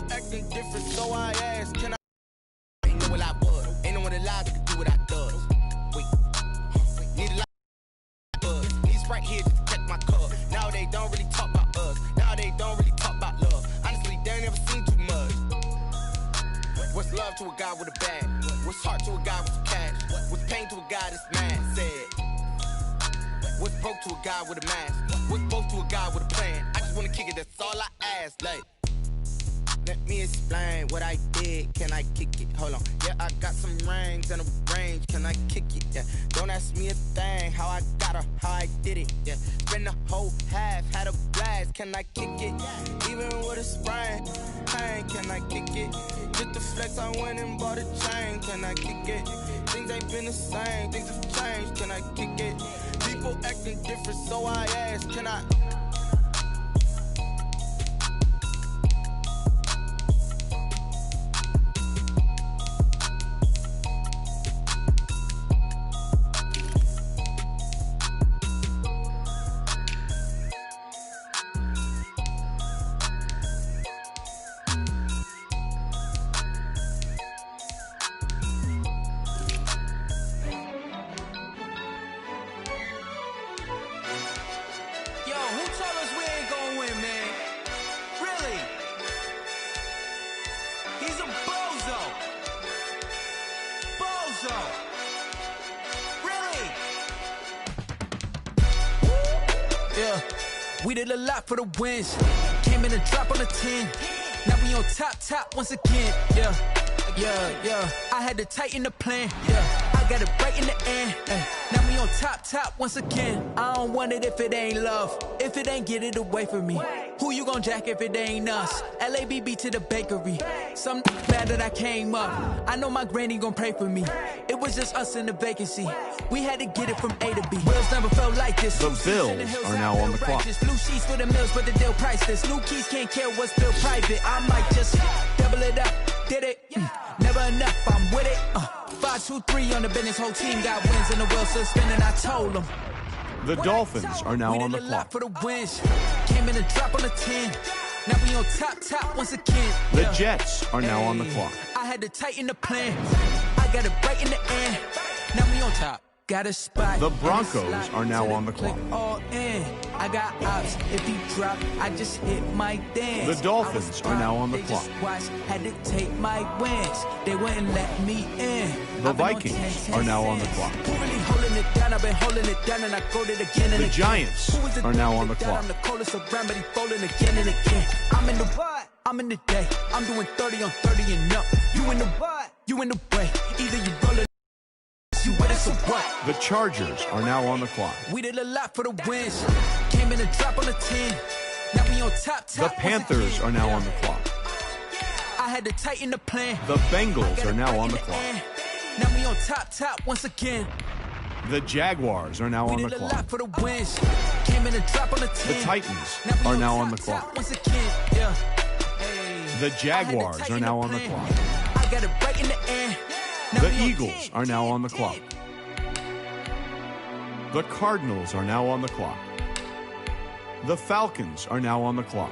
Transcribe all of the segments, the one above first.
People acting different, so I asked, can I? Ain't know what I was, ain't no one alive that can do what I does. Wait, need a lot of buzz. Need Sprite here to protect my cup. Now they don't really talk about us. Now they don't really talk about love. Honestly, they ain't never seen too much. What's love to a guy with a bag? What's heart to a guy with cash? What's pain to a guy that's mad? Said. What's broke to a guy with a mask? What's both to a guy with a plan? I just wanna kick it, that's all I ask. Like, let me explain what I did. Can I kick it? Hold on. Yeah, I got some rings and a range. Can I kick it? Yeah. Don't ask me a thing. How I got her, how I did it. Yeah. Spend the whole half, had a blast. Can I kick it? Even with a sprain, pain. Can I kick it? Just the flex, I went and bought a chain. Can I kick it? Things ain't been the same. Things have changed. Can I kick it? People acting different, so I ask, can I? We did a lot for the wins. Came in a drop on a 10. Now we on top once again. Yeah. I had to tighten the plan. Yeah. I got it right in the end. Now we on top once again. I don't want it if it ain't love. If it ain't, get it away from me. Who you gon' jack if it ain't us? LABB to the bakery. Some bad that I came up. I know my granny gon' pray for me. It was just us in the vacancy. We had to get it from A to B. Wheels never felt like this. The Bills are now on the clock. Blue sheets for the mills, but the deal priceless. New keys can't care what's still private. I might just double it up. Did it? Never enough. I'm with it. 5, 2, 3 on the business. Whole team got wins and the wheels still spinning. I told them. The Dolphins are now on the clock. For the wins. Came in a drop on a 10. Now we on top once again. The Jets are now on the clock. I had to tighten the plan. I got it right in the end. Now we on top. Got a spot. The Broncos are now on the clock. All in. I got ops. If he drop, I just hit my dance. The Dolphins are now on the clock. Had to take my wins. They wouldn't let me in. The Vikings are now on the clock. Really holding it down. I've been holding it down and I go it again and again. The Giants are now on the clock. I'm the coldest around, but he folding again and again. I'm in the what? I'm in the day. I'm doing 30 on 30 and up. You in the what? You in the way. Either you rollin'. You with us or what? The Chargers are now on the clock. We did a lot for the wins. Came in a drop on a 10. Now we on top. The Panthers are now on the clock. I had to tighten the plan. The Bengals are now on the clock. Now we on top once again. The Jaguars are now on the clock. We did a lot for the wins. Came in a drop on a 10. The Titans are now on the clock. Once again. Yeah. The Jaguars are now on the clock. I got it right in the end. The Eagles are now on the clock. The Cardinals are now on the clock. The Falcons are now on the clock.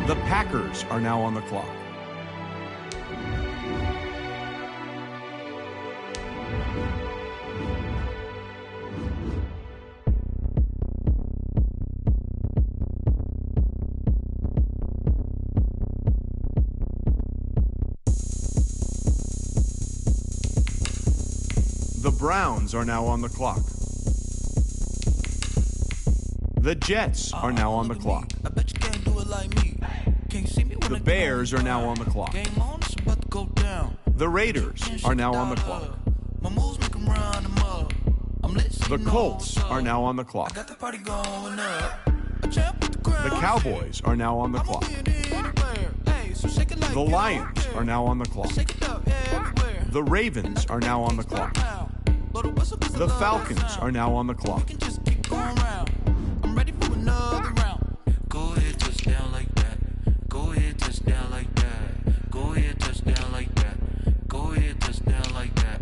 The Packers are now on the clock. The Browns are now on the clock. The Jets are now on the clock. I bet you can't do it like me. Can't see me when The Bears are now on the clock. Game on, it's about to go down. The Raiders are now on the clock. My moves make 'em round 'em up. I'm lit, so The you know Colts what's up. are now on the I clock. got the party going up. A champ with the crown. The Cowboys are now on the I'm clock. gonna be it everywhere. Hey, so shake it like The you don't Lions care. are now on the clock. Shake it up everywhere. The Ravens are now on the clock. The Falcons are now on the clock. We can just keep going round. I'm ready for another round. Go ahead, touch down like that. Go ahead, touch down like that. Go ahead, touch down like that. Go ahead, touch down like that.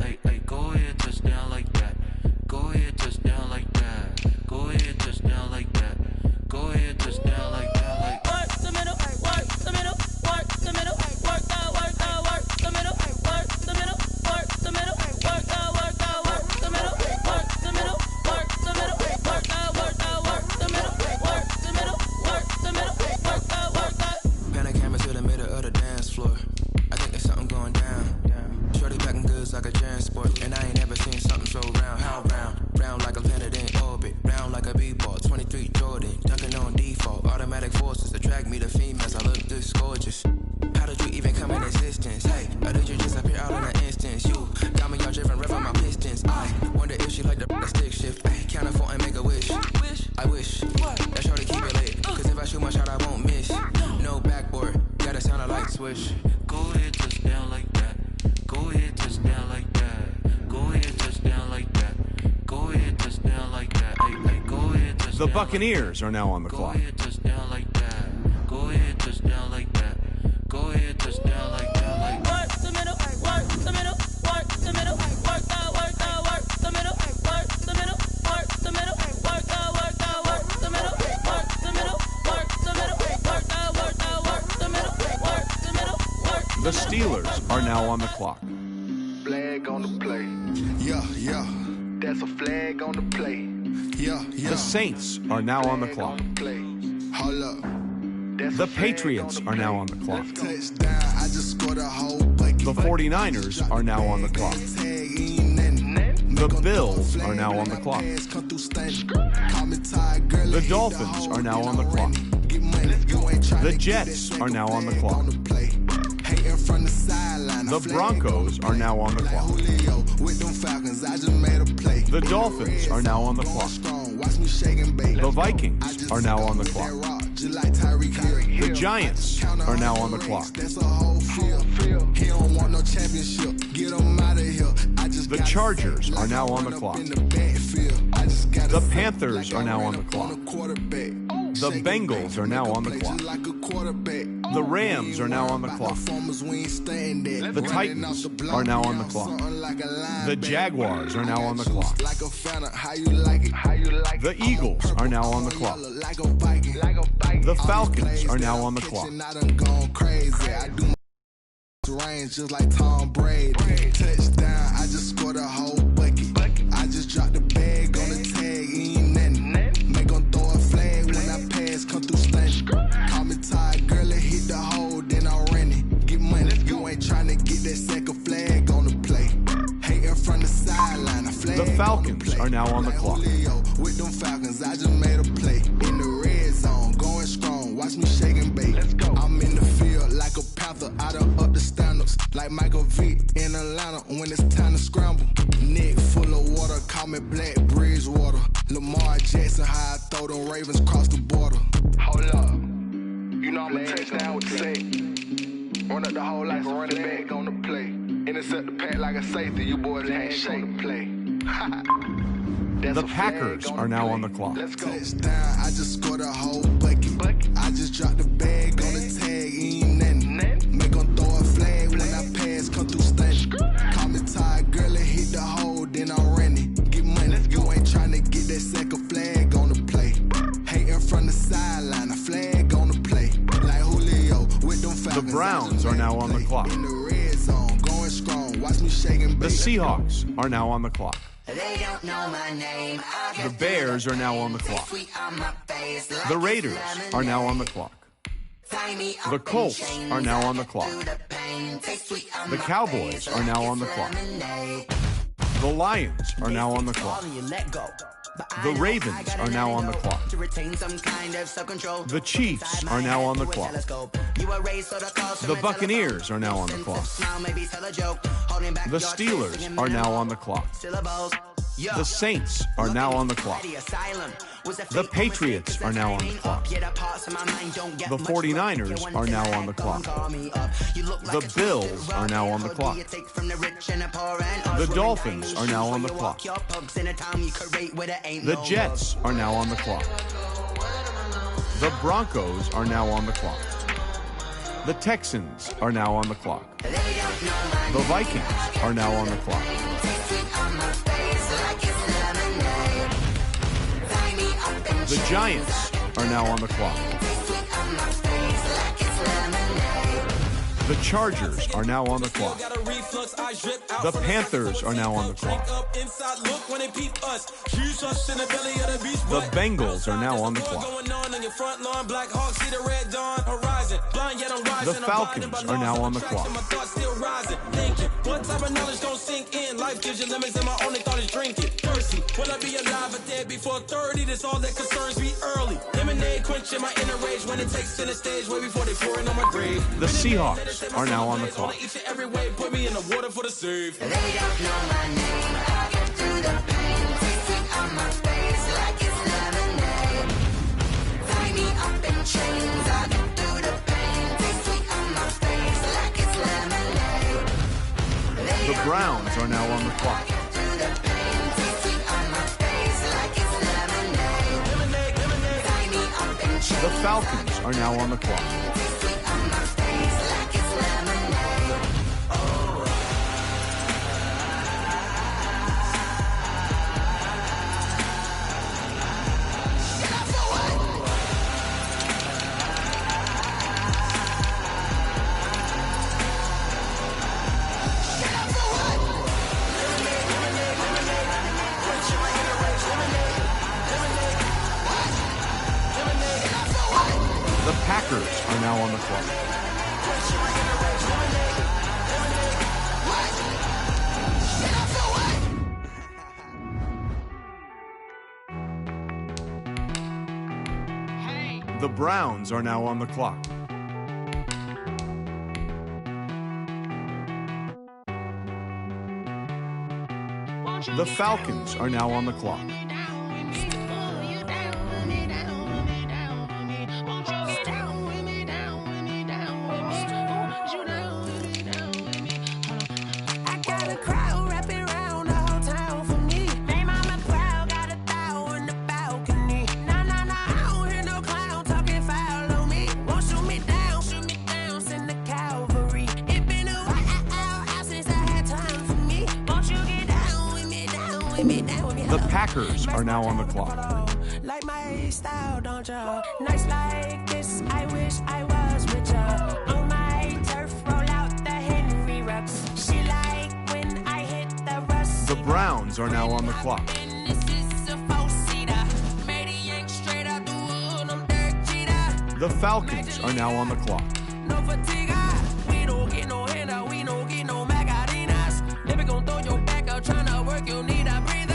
sport, and I ain't never seen something so round. How round? Round like a planet in orbit. Round like a b-ball. 23 Jordan. Dunking on default. Automatic forces attract me to females. I look this gorgeous. How did you even come in existence? Hey, or did you just appear out in an instance? You got me all driven, revving my pistons. I wonder if she like the stick shift. Ay, count afford and make a wish. I wish that shorty keep it lit. Cause if I shoot my shot, I won't miss. No backboard, gotta sound a light switch. Go ahead, touch down like that. Go ahead, touch down like that. Go ahead, touch down like that. Go ahead, touch down like that. Hey, go ahead, touch The down Buccaneers are now on the Go clock. ahead, touch down like that. Go ahead, touch down like that. Go ahead, touch down like that. Like work the middle, work the middle, work the middle, work the middle, work the middle, work the middle, work the middle, work the middle, work the middle, work the middle, work the middle. The Steelers are now on the clock. Flag on the play. Yeah, yeah. That's a flag on the play. Yeah, yeah. The Saints are now on the clock. Hold up. The Patriots are now on the clock. Touchdown, I just scored a whole bucket. The 49ers are now on the clock. The Bills are now on the clock. The Dolphins are now on the clock. The Jets are now on the clock. The Broncos are now on the clock. The Dolphins are now on the clock. The Vikings are now on the clock. The Giants are now on the clock. The Chargers are now on the clock. The Panthers are now on the clock. The Bengals are now on the clock. The Rams are now on the clock. The Titans are now on the clock. The Jaguars are now on the clock. The Eagles are now on the clock. The Falcons are now on the clock. Range just like Tom Brady. Touchdown, I just scored a whole bucket. I just dropped the bag on the tag, ain't nothing. Make 'em throw a flag when I pass, come through stunning. Call me tired, girl, it hit the hole, then I ran it. Get money, you ain't tryna get that second flag on the play. Hating from the sideline, a flag. The Falcons are now on the clock. With them Falcons, I just made a play. In the red zone, going strong, watch me shake and bake. Let's go. I'm in the field like a panther, I done up the standards. Like Michael Vick in Atlanta when it's time to scramble. Neck full of water, call me Black Bridgewater. Lamar Jackson, how I throw them Ravens cross the border. Hold up, you know I'm a touchdown with the safe. Run up the whole life, running back on the play. Intercept the pack like a safety, you boys ain't shake the play. The Packers are now on the clock. Let's go. Touchdown, I just scored a whole bucket. I just dropped the bag on the tag, ain't nothing. Make 'em throw a flag when I pass, come through stunning. Call me tired, girl, it hit the hole, then I ran it. Get money, you ain't tryna get that second flag on the play. Hating from the sideline, a flag on the play. Like Julio with them Falcons. The Browns are now on the clock. In the red zone, going strong, watch me shaking. The Seahawks are now on the clock. They don't know my name. The Bears are now on the clock. The Raiders are now on the clock. The Colts are now on the clock. The Cowboys are now on the clock. The Lions are now on the clock. The Ravens are now on the clock. The Chiefs are now on the clock. The Buccaneers are now on the clock. The Steelers are now on the clock. The Saints are now on the clock. The Patriots are now on the clock. The 49ers are now on the clock. The Bills are now on the clock. The Dolphins are now on the clock. The Jets are now on the clock. The Broncos are now on the clock. The Texans are now on the clock. The Vikings are now on the clock. The Giants are now on the clock. The Chargers are now on the clock. The Panthers are now on the clock. The Bengals are now on the clock. The Falcons are now on the clock. One type of knowledge don't sink in. Life gives you lemons, and my only thought is drink it. Thirsty, will I be alive or dead before 30? That's all that concerns me early. Lemonade quenching my inner rage when it takes center stage way before they pour it on my grave. The Seahawks are now on the clock. Each and every way, put me in the water for the save. They don't know my name. I get through the pain. Tasting on my face like it's lemonade. Tie me up in chains. I get through the pain. Tasting on my face like it's lemonade. The Browns are now on the clock. The Falcons are now on the clock. The Packers are now on the clock. The Browns are now on the clock. The Falcons are now on the clock. The Packers are now on the clock. Like my style, don't you? Nights like this, I wish I was with you. On my turf, roll out the Henry Rux. She like when I hit the rust. The Browns are now on the clock. The Falcons are now on the clock. No fatigue, we don't get no handout, we don't get no Magarinas. Never gonna throw your back out, tryna work, you need a breather.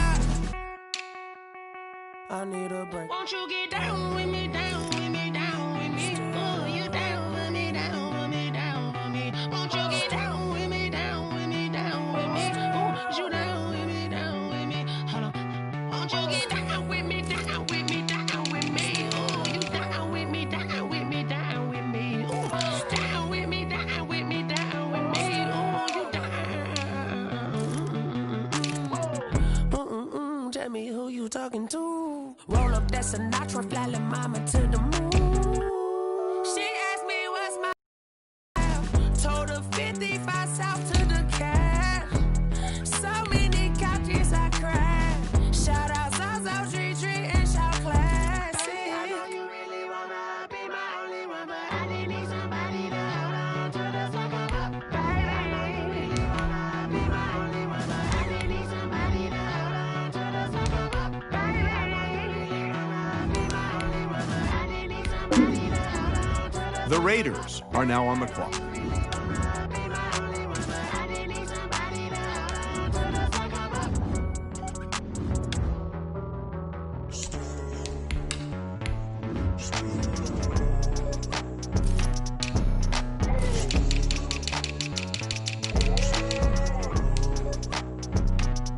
I need a break. Won't you get down with me, down with me, down with me? Oh, you down with me, down with me, down with me. Won't you get down with me, down with me, down with me? Oh, you down with me, down with me. Hold on. Won't you get down with me, down with me, down with me? Oh, you down with me, down with me, down with me. Oh, down with me, down with me, down with me. Oh, you down. Tell me who you talking to. Roll up that Sinatra, fly la mama to the moon. She asked me what's my told her 55 south to the cash. So many couches I cried. Shout out South Street Tree and shout classic. I know you really wanna be my only one, but I didn't need somebody to hold on to the sucker up, baby. I know you really wanna be my only one, but I didn't need somebody to hold on to the sucker up, baby. The Raiders are now on the clock.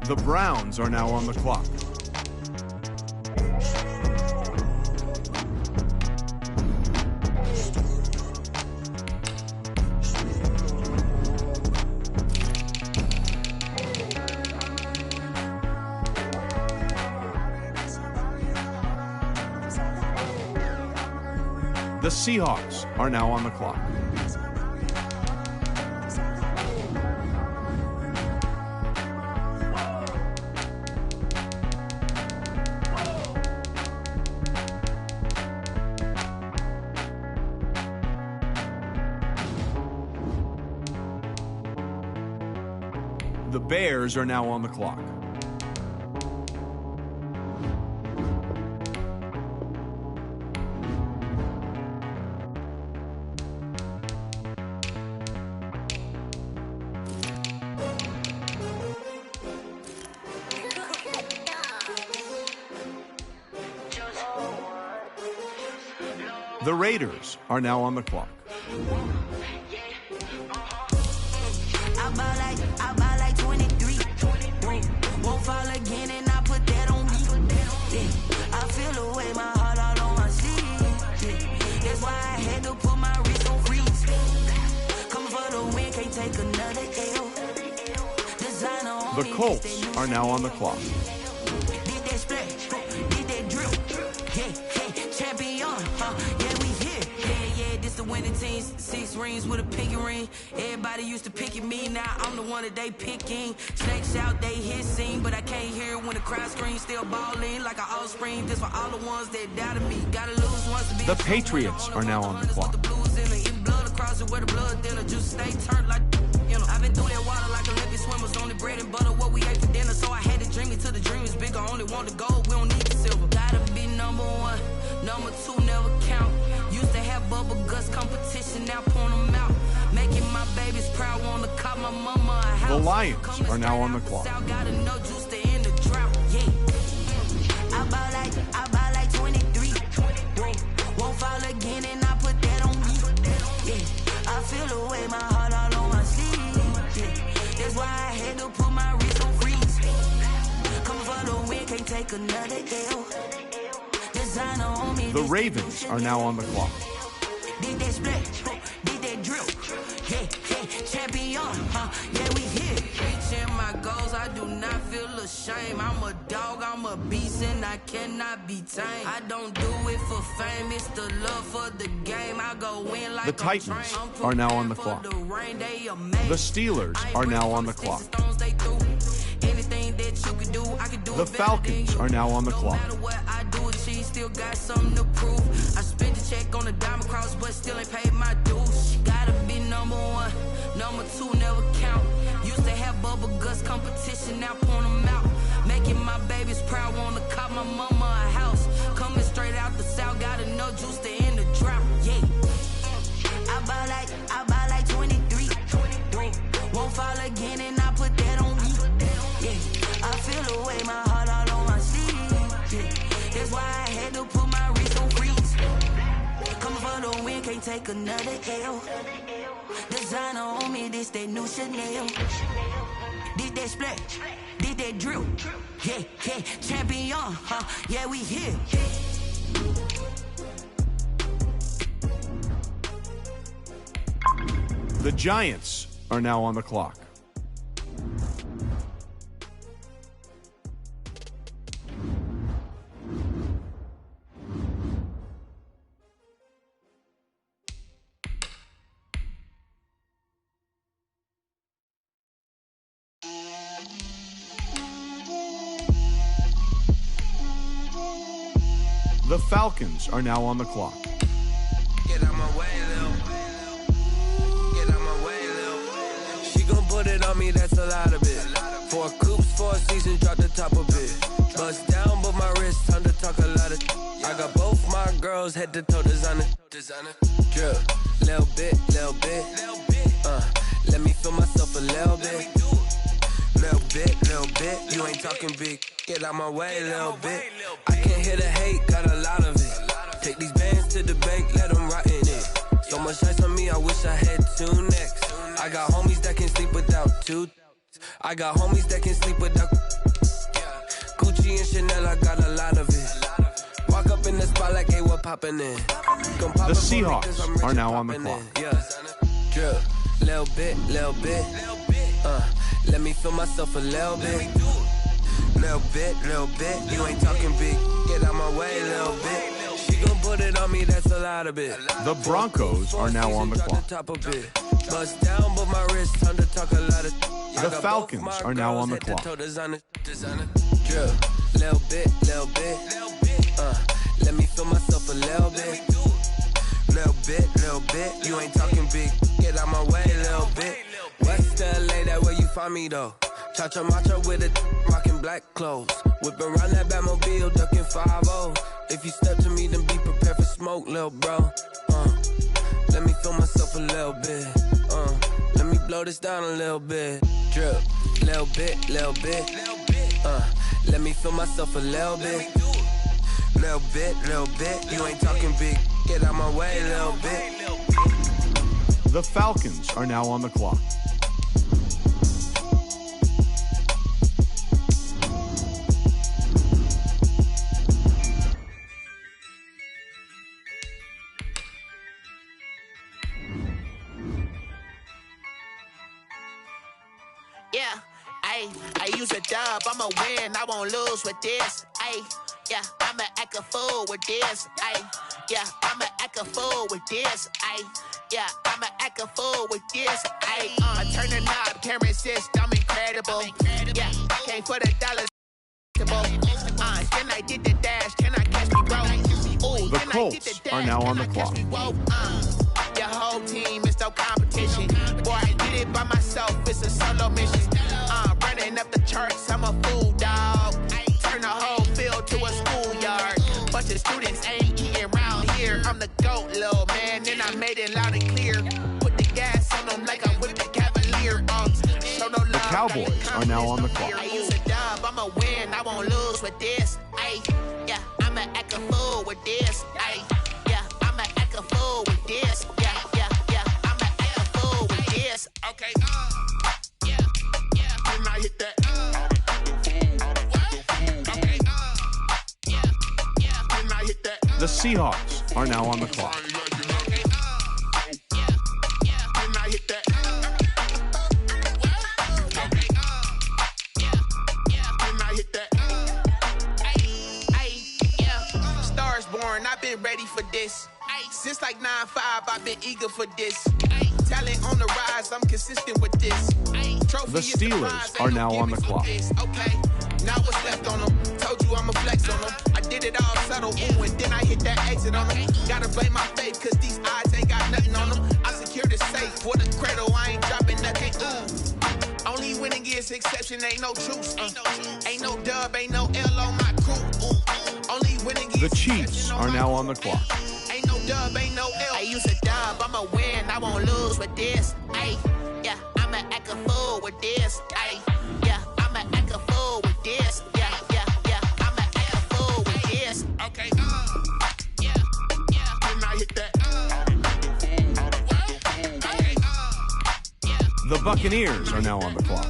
The Browns are now on the clock. The Seahawks are now on the clock. The Bears are now on the clock. The Raiders are now on the clock. I buy like 23. Won't fall again and I put that on me. Yeah. I feel the way, my heart all on my sleeve. Yeah. That's why I had to put my wrist on freeze. Coming for the win, can't take another L. Designer on The Colts are now on the clock. Did that splash, did that drill. Yeah, champion, yeah, we here. Yeah, this the winning teams. 6 rings with a pinky ring. Everybody used to pick at me, now I'm the one that they picking. Snakes out, they hissing, but I can't hear when the crowd screams. Still balling like an offspring. This for all the ones that doubted me. Gotta lose once to be. The Patriots are now on the clock. The blues in it, blood across it, where the blood thinner. Just stay turned like. You know, I've been through that water like Olympic swimmers. Only bread and butter, what we ate for dinner. So I had to dream it till the dream is bigger. Only want the gold, we don't need the silver. Gotta be number 1, number 2 never count. Used to have bubble guts competition, now point them out. Making my babies proud, wanna call my mama a house. The Lions are now on the clock. Gotta know juice to end the drought, yeah. I buy like 23. Won't fall again and I put that on me. Yeah, I feel the way, my heart all on my sleeve. Yeah, that's why I had to put my wrist on freeze. Coming for the win, can't take another L. Designer on me. The Ravens are now on the clock. Did that splash, did that drill. Yeah, champion, yeah, we here. Reaching my goals, I do not feel ashamed. I'm a dog, I'm a beast, and I cannot be tamed. I don't do it for fame, it's the love for the game. I go in like The Titans are now on the clock. The Steelers are now on the clock. The Falcons are now on the clock. Still got something to prove. I spent the check on the diamond cross, but still ain't paid my dues. Gotta be number 1, number 2 never count. Used to have bubble guts competition, now point them out. Making my babies proud, wanna call my mama a house. Coming straight out the south, gotta know juice to end the drought. Yeah, I buy like 23. Won't fall again and I put that on me. Yeah, I feel the way, my heart all on my sleeve. Yeah. That's why I had to put my wrist on freeze. Coming for the win, can't take another L. Designer on me, this that new Chanel. Did that splash, did that drill. Yeah, champion, yeah, we here. The Giants are now on the clock. The Falcons are now on the clock. Get out my way, Lil. Get out my way, Lil. She gon' put it on me, that's a lot of it. 4 coops, 4 seasons, drop the top a bit. Bust down, but my wrist, time to talk a lot of. I got both my girls head to toe designer. Drip, little bit. Let me feel myself a little bit. Little bit, you ain't talking big. Get out my way, little bit. I can't hear the hate, got a lot of it. Take these bands to the bank, let them rot in it. So much ice on me, I wish I had 2 necks. I got homies that can sleep without 2. I got homies that can sleep without Gucci and Chanel, I got a lot of it. Walk up in the spot like, hey, what poppin' in? The Seahawks are now on the clock. Drip, little bit. Let me feel myself a little bit. Little bit, you ain't talking big. Get out my way, little bit. She gon' put it on me, that's a lot of it. The Broncos are now on the clock. Bust down, but my wrist, time to talk a lot of. The Falcons are now on the clock. Drip, little bit. Let me feel myself a little bit. Little bit, you ain't talking big. Get out my way, little bit. West LA, that where you find me though. Cha-cha matcha with a rockin' black clothes. Whip around that Batmobile, ducking 5-0. If you step to me, then be prepared for smoke, lil' bro. Let me feel myself a little bit. Let me blow this down a little bit. Drip, little bit, little bit. Let me feel myself a little bit. Little bit, little bit. You ain't talking big. Get out my way, little bit. The Falcons are now on the clock. Yeah, I use a dub, I'ma win, I won't lose with this. Yeah, I'ma act a fool with this. Yeah, I'ma act a fool with this. Yeah, I'ma act a fool with this. I turn the knob, can't resist, I'm incredible. Yeah, came for the dollars. Then I did the dash, can I catch me, bro? Ooh, The Colts are now on the clock. Your whole team is no competition. Boy, I did it by myself, it's a solo mission. Running up the charts, I'm a fool, dog. Turn the whole field to a schoolyard. Bunch of students ain't eating around here. I'm the GOAT, little man, and I made it loud and clear. Put the gas on them like I'm with the Cavalier. Show no love, The Cowboys are now on the clock. I use a dub, I'ma win, I won't lose with this. Yeah, I'ma act a fool with this. Yeah, I'ma act a fool with this. Yeah, I'ma act a fool with this. Okay, yeah, then I hit that. Okay, yeah, then I hit that. The Seahawks are now on the clock. Then I hit that. Stars born, I've been ready for this. Since like 9-5, I've been eager for this. Talent on the rise, I'm consistent with this. Trophy The is Steelers prize, are ain't now no on the gimmicks with clock. this. Okay, now what's left on them? Told you I'ma flex on them. I did it all subtle, ooh, and then I hit that exit on them. Gotta blame my faith, cause these odds ain't got nothing on them. I secured the safe for the cradle, I ain't dropping nothing, ooh. Only winning is exception, ain't no truce. Ain't no dub, ain't no L on my crew. Only winning is The Chiefs exception are my now crew. on the clock. Ain't no dub, ain't no L. I use a dub, I'ma win, I won't lose with this. Yeah, I'ma act a fool with this. Yeah, I'ma act a fool with this. Yeah, I'ma act a fool with this. Okay, yeah, then I hit that. Okay, The Buccaneers are now on the clock.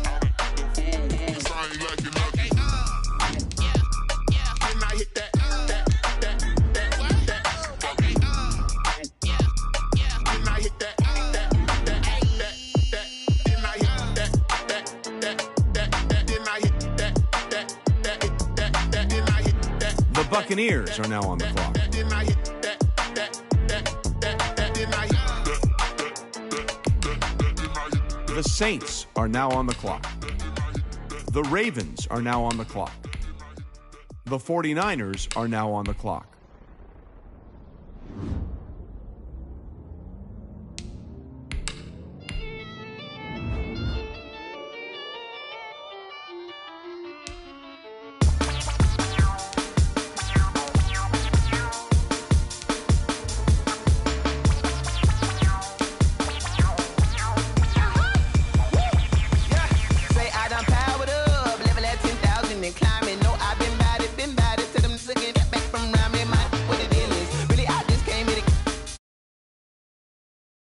The Buccaneers are now on the clock. The Saints are now on the clock. The Ravens are now on the clock. The 49ers are now on the clock.